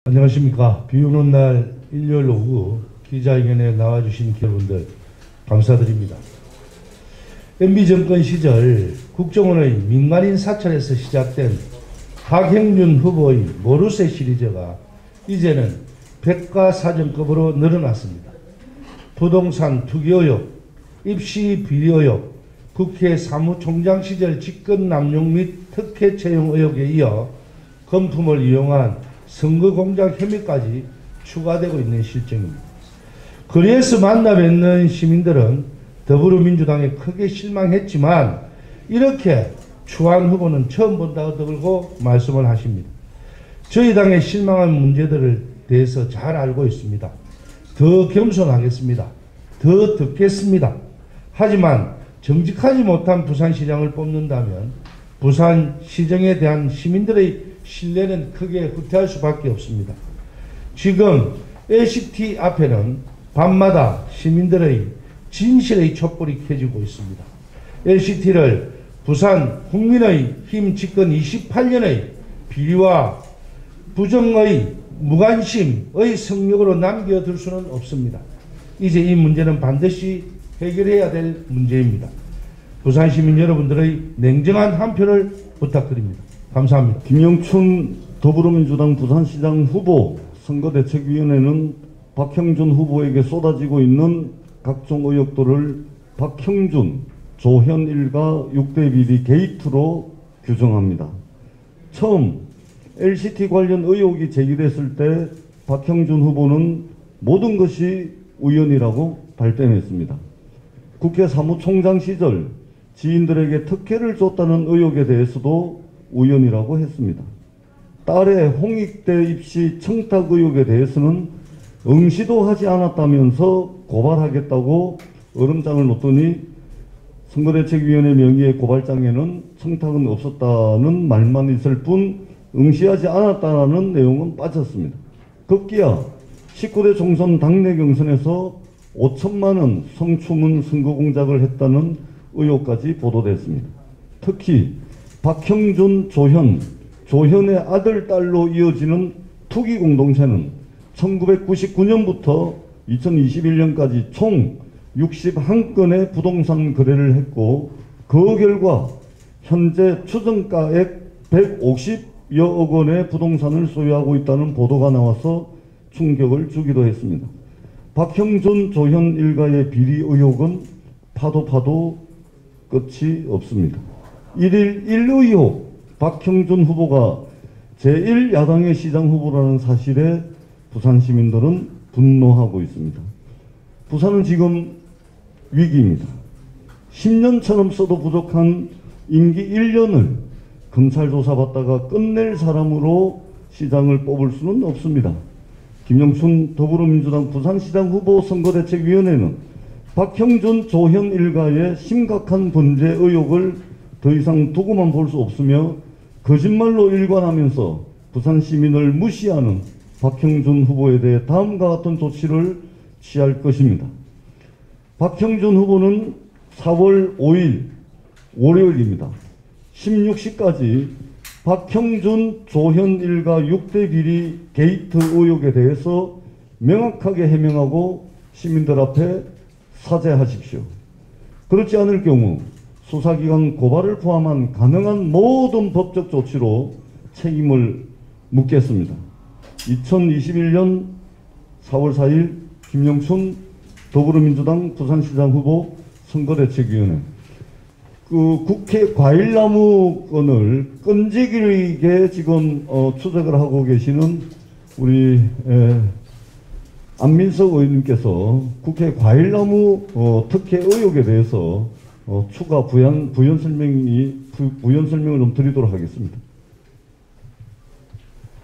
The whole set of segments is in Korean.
안녕하십니까. 비 오는 날 일요일 오후 기자회견에 나와주신 여러분들 감사드립니다. MB 정권 시절 국정원의 민간인 사찰에서 시작된 박형준 후보의 모르쇠 시리즈가 이제는 백과사전급으로 늘어났습니다. 부동산 투기 의혹, 입시 비리 의혹, 국회 사무총장 시절 직권 남용 및 특혜 채용 의혹에 이어 금품을 이용한 선거 공작 혐의까지 추가되고 있는 실정입니다. 거리에서 만나 뵙는 시민들은 더불어민주당에 크게 실망했지만 이렇게 추한 후보는 처음 본다고 들고 말씀을 하십니다. 저희 당의 실망한 문제들을 대해서 잘 알고 있습니다. 더 겸손하겠습니다. 더 듣겠습니다. 하지만 정직하지 못한 부산시장을 뽑는다면 부산시정에 대한 시민들의 신뢰는 크게 후퇴할 수밖에 없습니다. 지금 LCT 앞에는 밤마다 시민들의 진실의 촛불이 켜지고 있습니다. LCT를 부산 국민의 힘 집권 28년의 비리와 부정의 무관심의 성역으로 남겨둘 수는 없습니다. 이제 이 문제는 반드시 해결해야 될 문제입니다. 부산 시민 여러분들의 냉정한 한 표를 부탁드립니다. 감사합니다. 김영춘 더불어민주당 부산시장 후보 선거대책위원회는 박형준 후보에게 쏟아지고 있는 각종 의혹들을 박형준, 조현 일가 6대 비리 게이트로 규정합니다. 처음 LCT 관련 의혹이 제기됐을 때 박형준 후보는 모든 것이 우연이라고 발뺌했습니다. 국회 사무총장 시절 지인들에게 특혜를 줬다는 의혹에 대해서도 우연이라고 했습니다. 딸의 홍익대 입시 청탁 의혹에 대해서는 응시도 하지 않았다면서 고발하겠다고 얼음장을 놓더니 선거대책위원회 명의의 고발장에는 청탁은 없었다는 말만 있을 뿐 응시하지 않았다는 내용은 빠졌습니다. 급기야 19대 총선 당내 경선에서 5천만 원 성추문 선거 공작을 했다는 의혹까지 보도됐습니다. 특히 박형준, 조현의 아들, 딸로 이어지는 투기 공동체는 1999년부터 2021년까지 총 61건의 부동산 거래를 했고 그 결과 현재 추정가액 150여억 원의 부동산을 소유하고 있다는 보도가 나와서 충격을 주기도 했습니다. 박형준, 조현 일가의 비리 의혹은 파도 끝이 없습니다. 1일 1의혹 박형준 후보가 제1야당의 시장 후보라는 사실에 부산 시민들은 분노하고 있습니다. 부산은 지금 위기입니다. 10년처럼 써도 부족한 임기 1년을 검찰 조사받다가 끝낼 사람으로 시장을 뽑을 수는 없습니다. 김영춘 더불어민주당 부산시장 후보 선거대책위원회는 박형준, 조현 일가의 심각한 범죄 의혹을 더 이상 두고만 볼 수 없으며 거짓말로 일관하면서 부산 시민을 무시하는 박형준 후보에 대해 다음과 같은 조치를 취할 것입니다. 박형준 후보는 4월 5일 월요일입니다. 16시까지 박형준, 조현 일가 6대 비리 게이트 의혹에 대해서 명확하게 해명하고 시민들 앞에 사죄하십시오. 그렇지 않을 경우 수사기관 고발을 포함한 가능한 모든 법적 조치로 책임을 묻겠습니다. 2021년 4월 4일 김영춘 더불어민주당 부산시장 후보 선거대책위원회. 국회 과일나무 건을 끈질기게 지금 추적을 하고 계시는 우리 안민석 의원님께서 국회 과일나무 특혜 의혹에 대해서 추가 부연 설명을 좀 드리도록 하겠습니다.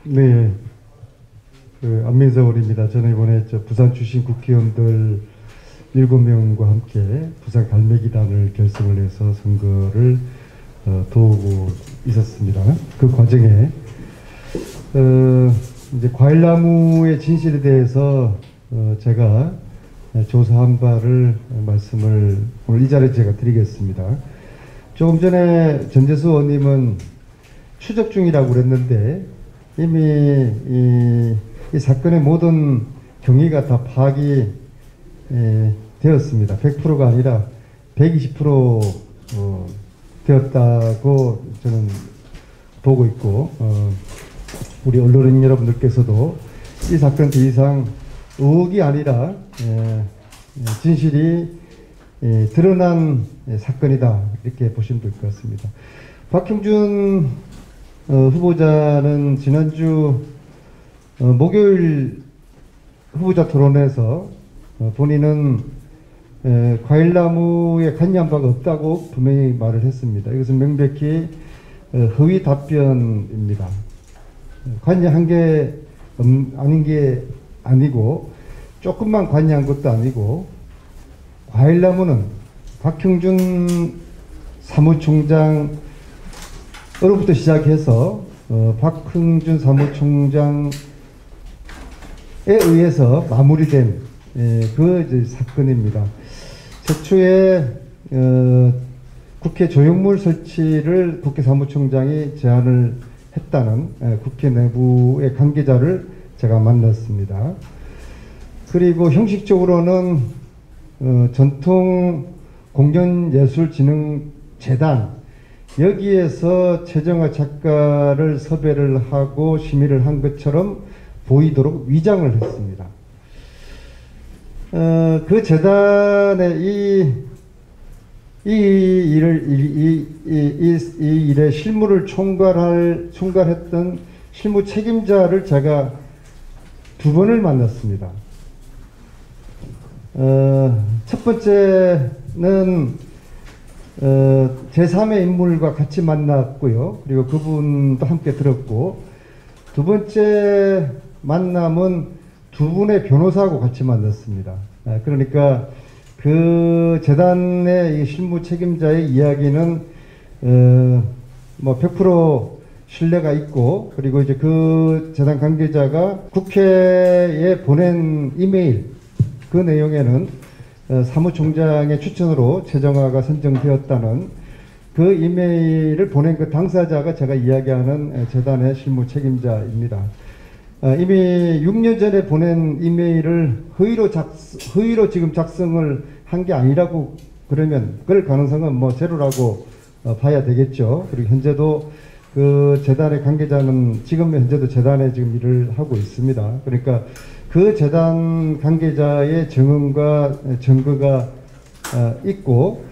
네, 안민석 의원입니다. 저는 이번에 부산 출신 국회의원들 7명과 함께 부산 갈매기단을 결성을 해서 선거를 도우고 있었습니다. 그 과정에 이제 과일나무의 진실에 대해서 제가 조사한 바를 말씀을 오늘 이 자리에 제가 드리겠습니다. 조금 전에 전재수 의원님은 추적 중이라고 그랬는데 이미 이 사건의 모든 경위가 다 파악이 되었습니다. 100%가 아니라 120% 되었다고 저는 보고 있고, 우리 언론인 여러분들께서도 이 사건 더 이상 의혹이 아니라 진실이 드러난 사건이다, 이렇게 보시면 될 것 같습니다. 박형준 후보자는 지난주 목요일 후보자 토론에서 본인은 과일나무에 관여한 바가 없다고 분명히 말을 했습니다. 이것은 명백히 허위 답변입니다. 관여한 게 아닌 게 아니고, 조금만 관여한 것도 아니고, 과일나무는 박형준 사무총장으로부터 시작해서 박형준 사무총장에 의해서 마무리된 그 사건입니다. 최초에 국회 조형물 설치를 국회 사무총장이 제안을 했다는 국회 내부의 관계자를 제가 만났습니다. 그리고 형식적으로는 전통공연예술진흥재단 여기에서 최정화 작가를 섭외를 하고 심의를 한 것처럼 보이도록 위장을 했습니다. 그 재단의 이 일의 실무를 총괄했던 실무 책임자를 제가 2번을 만났습니다. 첫 번째는 제3의 인물과 같이 만났고요. 그리고 그분도 함께 들었고, 두 번째 만남은 두 분의 변호사하고 같이 만났습니다. 그러니까 그 재단의 이 실무 책임자의 이야기는 뭐 100% 신뢰가 있고, 그리고 이제 그 재단 관계자가 국회에 보낸 이메일, 그 내용에는 사무총장의 추천으로 최정화가 선정되었다는 그 이메일을 보낸 그 당사자가 제가 이야기하는 재단의 실무 책임자입니다. 이미 6년 전에 보낸 이메일을 허위로 지금 작성을 한 게 아니라고 그러면 그럴 가능성은 뭐 제로라고 봐야 되겠죠. 그리고 현재도 그 재단의 관계자는 지금 현재도 재단에 지금 일을 하고 있습니다. 그러니까 그 재단 관계자의 증언과 증거가 있고,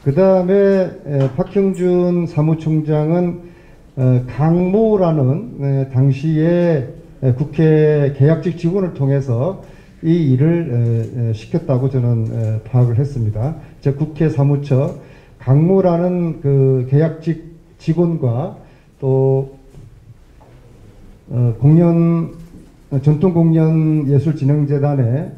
그 다음에 박형준 사무총장은 강모라는 당시에 국회 계약직 직원을 통해서 이 일을 시켰다고 저는 파악을 했습니다. 즉 국회 사무처 강모라는 그 계약직 직원과 또 전통공연예술진흥재단의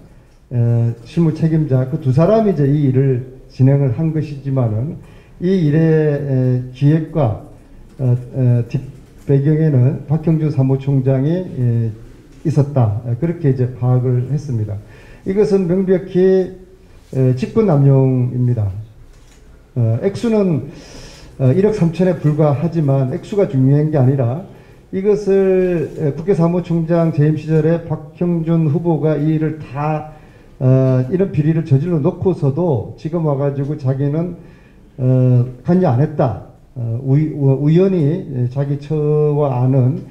실무 책임자, 그 두 사람이 이제 이 일을 진행을 한 것이지만은 이 일의 기획과 뒷배경에는 박형준 사무총장이 있었다, 그렇게 이제 파악을 했습니다. 이것은 명백히 직권남용입니다. 액수는 1억 3천에 불과하지만 액수가 중요한 게 아니라, 이것을 국회 사무총장 재임 시절에 박형준 후보가 이 일을 다 이런 비리를 저질러 놓고서도 지금 와가지고 자기는 관여 안 했다, 우연히 자기 처와 아는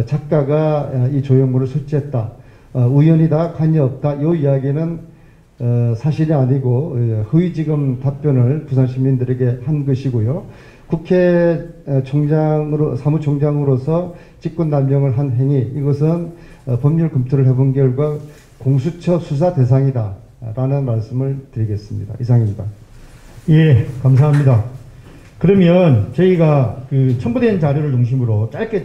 작가가 이 조형물을 설치했다, 우연이다, 관여 없다, 이 이야기는 사실이 아니고 허위지금 답변을 부산 시민들에게 한 것이고요. 국회 사무총장으로서 직권남용을 한 행위, 이것은 법률 검토를 해본 결과 공수처 수사 대상이다 라는 말씀을 드리겠습니다. 이상입니다. 예, 감사합니다. 그러면 저희가 그 첨부된 자료를 중심으로 짧게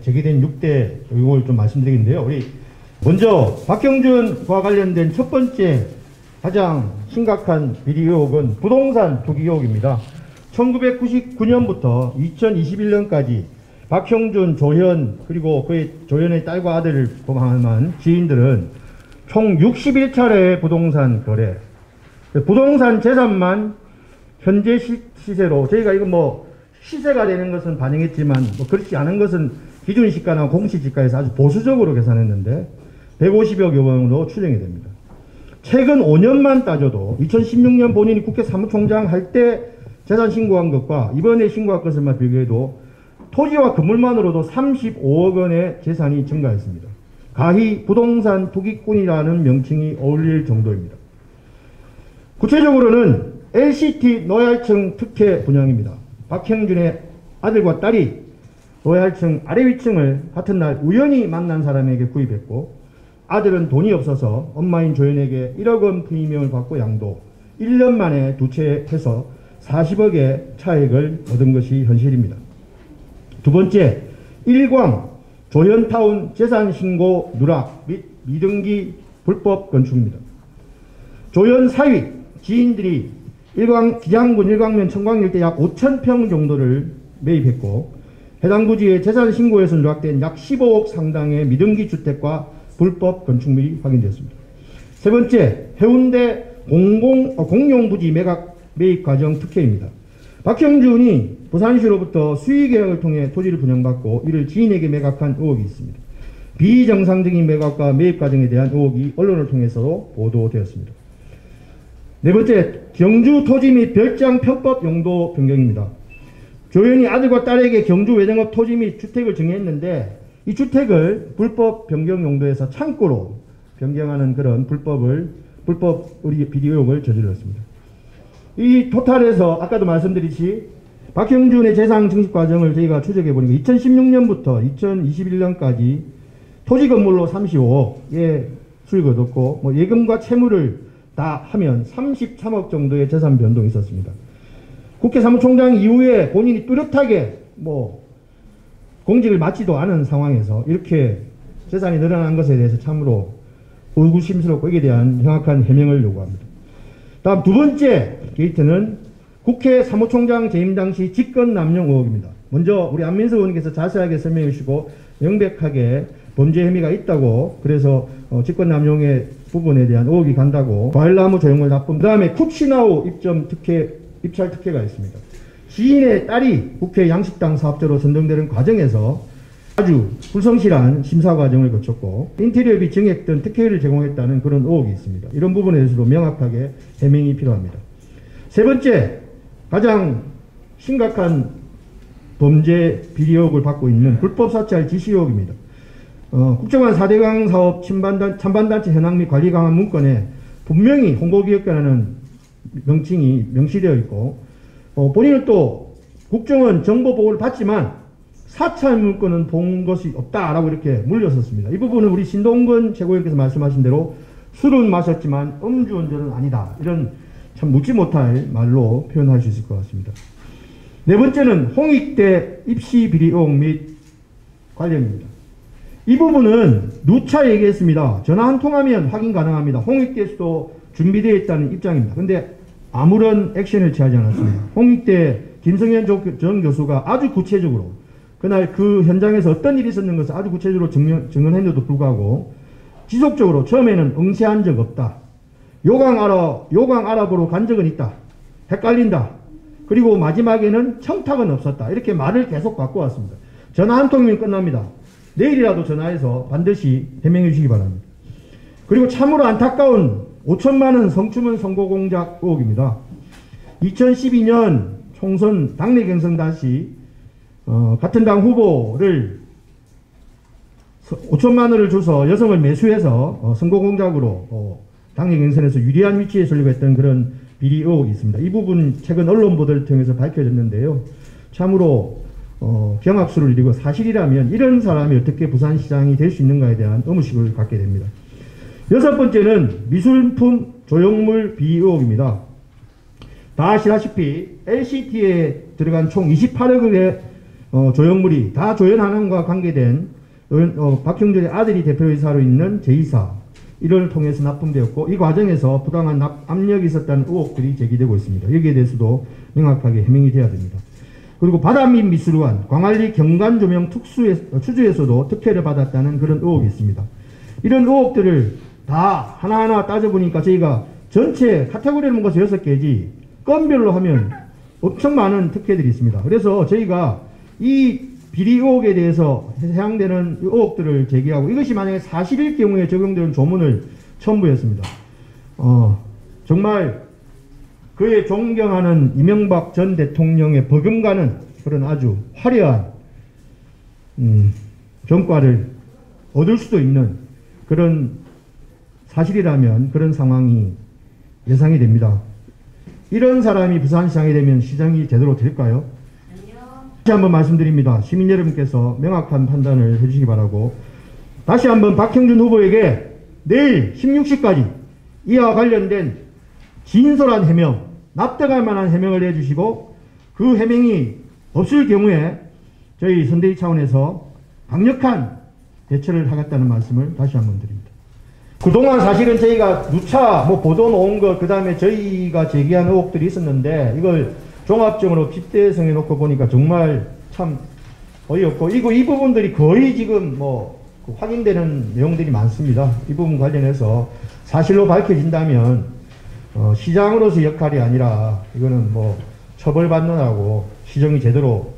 제기된 6대 의혹을 좀 말씀드리겠는데요. 우리 먼저 박형준과 관련된 첫 번째 가장 심각한 비리 의혹은 부동산 투기 의혹입니다. 1999년부터 2021년까지 박형준, 조현, 그리고 그의 조현의 딸과 아들을 포함한 지인들은 총 61차례의 부동산 거래, 부동산 재산만 현재 시세로, 저희가 이거 뭐 시세가 되는 것은 반영했지만 뭐 그렇지 않은 것은 기준시가나 공시지가에서 아주 보수적으로 계산했는데 150여여 원으로 추정이 됩니다. 최근 5년만 따져도 2016년 본인이 국회 사무총장 할 때 재산 신고한 것과 이번에 신고한 것을만 비교해도 토지와 건물만으로도 35억 원의 재산이 증가했습니다. 가히 부동산 투기꾼이라는 명칭이 어울릴 정도입니다. 구체적으로는 LCT 노얄층 특혜 분양입니다. 박형준의 아들과 딸이 노얄층 아래 위층을 같은 날 우연히 만난 사람에게 구입했고, 아들은 돈이 없어서 엄마인 조연에게 1억 원 프리미엄을 받고 양도, 1년 만에 두 채 해서 40억의 차액을 얻은 것이 현실입니다. 두 번째, 일광 조연타운 재산신고 누락 및 미등기 불법 건축입니다. 조연 사위 지인들이 기장군 일광면 청광 일대 약 5,000평 정도를 매입했고, 해당 부지의 재산신고에서 누락된 약 15억 상당의 미등기 주택과 불법 건축물이 확인되었습니다. 세 번째, 해운대 공용부지 매입 과정 특혜입니다. 박형준이 부산시로부터 수의계약을 통해 토지를 분양받고 이를 지인에게 매각한 의혹이 있습니다. 비정상적인 매각과 매입 과정에 대한 의혹이 언론을 통해서도 보도되었습니다. 네 번째, 경주 토지 및 별장 편법 용도 변경입니다. 조연이 아들과 딸에게 경주 외정업 토지 및 주택을 증여했는데, 이 주택을 불법 변경 용도에서 창고로 변경하는 그런 불법 비리 의혹을 저질렀습니다. 이 토탈에서 아까도 말씀드렸듯이 박형준의 재산 증식 과정을 저희가 추적해 보니까 2016년부터 2021년까지 토지 건물로 35억의 수익을 얻었고, 예금과 채무를 다 하면 33억 정도의 재산 변동이 있었습니다. 국회 사무총장 이후에 본인이 뚜렷하게 공직을 맡지도 않은 상황에서 이렇게 재산이 늘어난 것에 대해서 참으로 의구심스럽고 이에 대한 정확한 해명을 요구합니다. 다음 두 번째 게이트는 국회 사무총장 재임 당시 직권 남용 의혹입니다. 먼저 우리 안민석 의원께서 자세하게 설명해 주시고 명백하게 범죄 혐의가 있다고, 그래서 직권 남용의 부분에 대한 의혹이 간다고 과일나무 조형물 납품, 그 다음에 쿠치나우 입찰 특혜가 있습니다. 지인의 딸이 국회 양식당 사업자로 선정되는 과정에서 아주 불성실한 심사 과정을 거쳤고 인테리어비 증액 등 특혜를 제공했다는 그런 의혹이 있습니다. 이런 부분에 대해서도 명확하게 해명이 필요합니다. 세 번째, 가장 심각한 범죄 비리 의혹을 받고 있는 불법 사찰 지시 의혹입니다. 국정원 4대강 사업 찬반단체 현황 및 관리 강화 문건에 분명히 홍보기획관이라는 명칭이 명시되어 있고, 본인은 또 국정원 정보보고를 받지만 사찰 문건은 본 것이 없다라고 이렇게 물렸었습니다. 이 부분은 우리 신동근 최고위원께서 말씀하신 대로 술은 마셨지만 음주운전은 아니다, 이런 참 묻지 못할 말로 표현할 수 있을 것 같습니다. 네 번째는 홍익대 입시 비리 의혹 및 관련입니다. 이 부분은 누차 얘기했습니다. 전화 한 통하면 확인 가능합니다. 홍익대에서도 준비되어 있다는 입장입니다. 그런데 아무런 액션을 취하지 않았습니다. 홍익대 김성현 전 교수가 아주 구체적으로 그날 그 현장에서 어떤 일이 있었는 것을 아주 구체적으로 증언했는데도 불구하고 지속적으로 처음에는 응시한 적 없다, 요강 알아보러 간 적은 있다, 헷갈린다, 그리고 마지막에는 청탁은 없었다, 이렇게 말을 계속 바꿔왔습니다. 전화 한 통이면 끝납니다. 내일이라도 전화해서 반드시 해명해 주시기 바랍니다. 그리고 참으로 안타까운 5천만 원 성추문 선거 공작 의혹입니다. 2012년 총선 당내 경선 당시 같은 당 후보를 5천만 원을 줘서 여성을 매수해서 선거 공작으로 당내 경선에서 유리한 위치에 서려고 했던 그런 비리 의혹이 있습니다. 이 부분 최근 언론 보도를 통해서 밝혀졌는데요. 참으로 경악수를 이루고 사실이라면 이런 사람이 어떻게 부산시장이 될 수 있는가에 대한 의무식을 갖게 됩니다. 여섯 번째는 미술품 조형물 비리 의혹입니다. 다 아시다시피 LCT에 들어간 총 28억의 조형물이 다 조연한원과 관계된 박형준의 아들이 대표이사로 있는 제2사 이를 통해서 납품되었고, 이 과정에서 부당한 압력이 있었다는 의혹들이 제기되고 있습니다. 여기에 대해서도 명확하게 해명이 돼야 됩니다. 그리고 바다밑 미술관, 광안리 경관조명 추주에서도 특혜를 받았다는 그런 의혹이 있습니다. 이런 의혹들을 다 하나하나 따져보니까 저희가 전체 카테고리를 묶어서 6개지 건별로 하면 엄청 많은 특혜들이 있습니다. 그래서 저희가 이 비리 의혹에 대해서 해당되는 의혹들을 제기하고 이것이 만약에 사실일 경우에 적용되는 조문을 첨부했습니다. 정말 그의 존경하는 이명박 전 대통령의 버금가는 그런 아주 화려한 전과를 얻을 수도 있는 그런 사실이라면 그런 상황이 예상이 됩니다. 이런 사람이 부산시장이 되면 시장이 제대로 될까요? 다시 한번 말씀드립니다. 시민 여러분께서 명확한 판단을 해주시기 바라고, 다시 한번 박형준 후보에게 내일 16시까지 이와 관련된 진솔한 해명, 납득할 만한 해명을 해주시고, 그 해명이 없을 경우에 저희 선대위 차원에서 강력한 대처를 하겠다는 말씀을 다시 한번 드립니다. 그동안 사실은 저희가 누차 보도 놓은 것, 그 다음에 저희가 제기한 의혹들이 있었는데, 이걸 종합적으로 빗대성해 놓고 보니까 정말 참 어이없고, 이 부분들이 거의 지금 확인되는 내용들이 많습니다. 이 부분 관련해서 사실로 밝혀진다면, 시장으로서 역할이 아니라, 이거는 처벌받느라고 시정이 제대로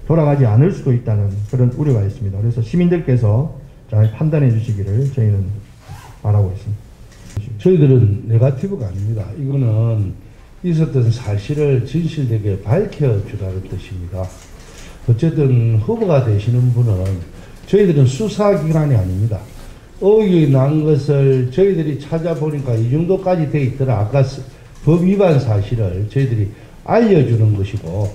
돌아가지 않을 수도 있다는 그런 우려가 있습니다. 그래서 시민들께서 잘 판단해 주시기를 저희는 바라고 있습니다. 저희들은 네거티브가 아닙니다. 이거는 있었던 사실을 진실되게 밝혀주라는 뜻입니다. 어쨌든 후보가 되시는 분은 저희들은 수사기관이 아닙니다. 의혹이 난 것을 저희들이 찾아보니까 이 정도까지 돼 있더라. 아까 법 위반 사실을 저희들이 알려주는 것이고,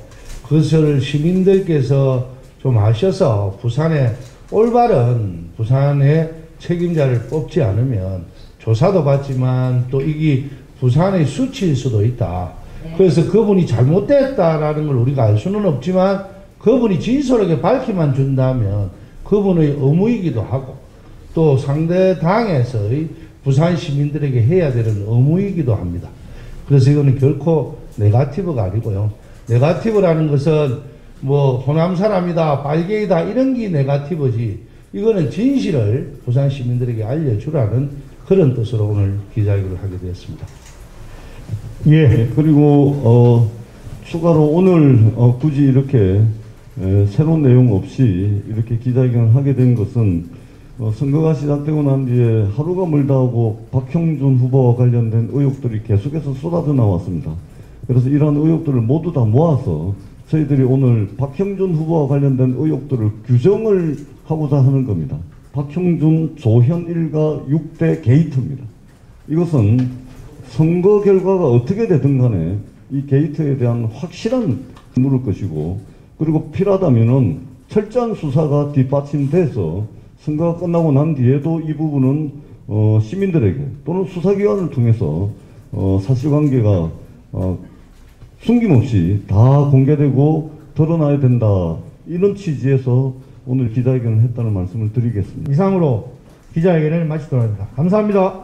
그것을 시민들께서 좀 아셔서 부산의 올바른 부산의 책임자를 뽑지 않으면 조사도 받지만 또 이게 부산의 수치일 수도 있다. 그래서 그분이 잘못됐다라는 걸 우리가 알 수는 없지만 그분이 진솔하게 밝히만 준다면 그분의 의무이기도 하고 또 상대 당에서의 부산 시민들에게 해야 되는 의무이기도 합니다. 그래서 이거는 결코 네거티브가 아니고요. 네거티브라는 것은 호남 사람이다, 빨갱이다 이런 게 네거티브지, 이거는 진실을 부산 시민들에게 알려주라는 그런 뜻으로 오늘 기자회견을 하게 되었습니다. 예. 그리고 추가로 오늘 굳이 이렇게 새로운 내용 없이 이렇게 기자회견을 하게 된 것은 선거가 시작되고 난 뒤에 하루가 멀다 하고 박형준 후보와 관련된 의혹들이 계속해서 쏟아져 나왔습니다. 그래서 이러한 의혹들을 모두 다 모아서 저희들이 오늘 박형준 후보와 관련된 의혹들을 규정을 하고자 하는 겁니다. 박형준, 조현 일가 6대 게이트입니다. 이것은 선거 결과가 어떻게 되든 간에 이 게이트에 대한 확실한 물을 것이고, 그리고 필요하다면은 철저한 수사가 뒷받침돼서 선거가 끝나고 난 뒤에도 이 부분은 시민들에게 또는 수사기관을 통해서 사실관계가 숨김없이 다 공개되고 드러나야 된다, 이런 취지에서 오늘 기자회견을 했다는 말씀을 드리겠습니다. 이상으로 기자회견을 마치도록 합니다. 감사합니다.